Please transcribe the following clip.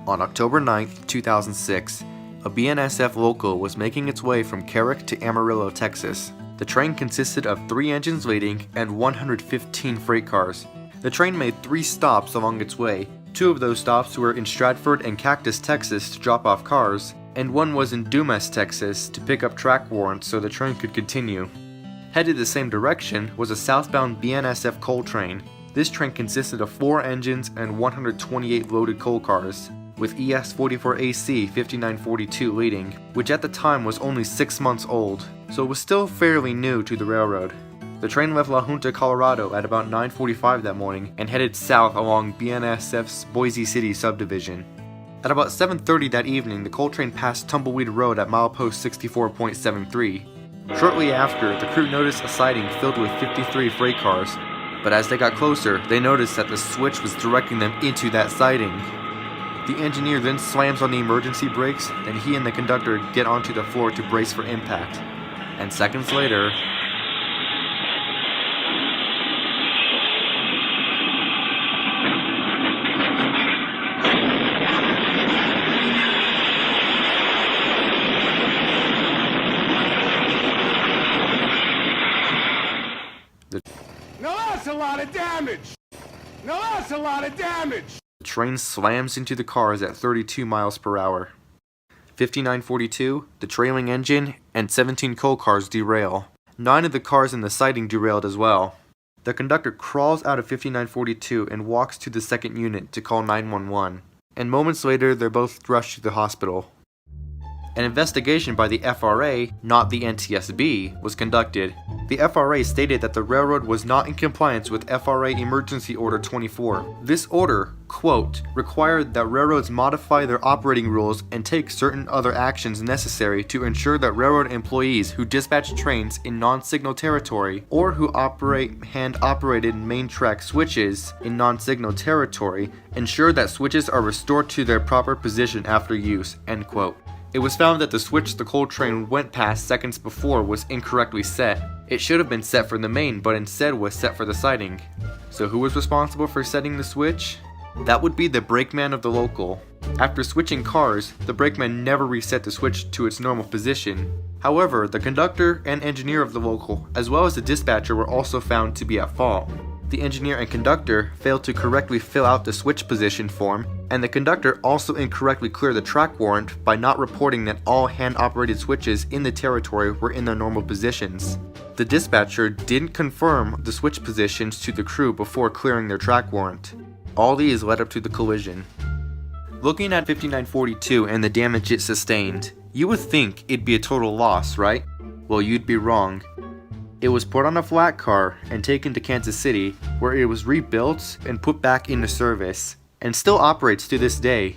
On October 9, 2006, a BNSF local was making its way from Carrick to Amarillo, Texas. The train consisted of 3 engines leading and 115 freight cars. The train made 3 stops along its way. 2 of those stops were in Stratford and Cactus, Texas to drop off cars, and 1 was in Dumas, Texas to pick up track warrants so the train could continue. Headed the same direction was a southbound BNSF coal train. This train consisted of 4 engines and 128 loaded coal cars, with ES44AC 5942 leading, which at the time was only 6 months old, so it was still fairly new to the railroad. The train left La Junta, Colorado at about 9:45 that morning and headed south along BNSF's Boise City subdivision. At about 7:30 that evening, the coal train passed Tumbleweed Road at milepost 64.73. Shortly after, the crew noticed a siding filled with 53 freight cars, but as they got closer, they noticed that the switch was directing them into that siding. The engineer then slams on the emergency brakes, and he and the conductor get onto the floor to brace for impact. And seconds later, Now that's a lot of damage! Now that's a lot of damage! the train slams into the cars at 32 miles per hour. 5942, the trailing engine, and 17 coal cars derail. 9 of the cars in the siding derailed as well. The conductor crawls out of 5942 and walks to the second unit to call 911, and moments later they're both rushed to the hospital. An investigation by the FRA, not the NTSB, was conducted. The FRA stated that the railroad was not in compliance with FRA Emergency Order 24. This order, quote, required that railroads modify their operating rules and take certain other actions necessary to ensure that railroad employees who dispatch trains in non-signal territory or who operate hand-operated main track switches in non-signal territory ensure that switches are restored to their proper position after use, end quote. It was found that the switch the coal train went past seconds before was incorrectly set. It should have been set for the main, but instead was set for the siding. So who was responsible for setting the switch? That would be the brakeman of the local. After switching cars, the brakeman never reset the switch to its normal position. However, the conductor and engineer of the local, as well as the dispatcher, were also found to be at fault. The engineer and conductor failed to correctly fill out the switch position form, and the conductor also incorrectly cleared the track warrant by not reporting that all hand-operated switches in the territory were in their normal positions. The dispatcher didn't confirm the switch positions to the crew before clearing their track warrant. All these led up to the collision. Looking at 5942 and the damage it sustained, you would think it'd be a total loss, right? Well, you'd be wrong. It was put on a flat car and taken to Kansas City, where it was rebuilt and put back into service, and still operates to this day.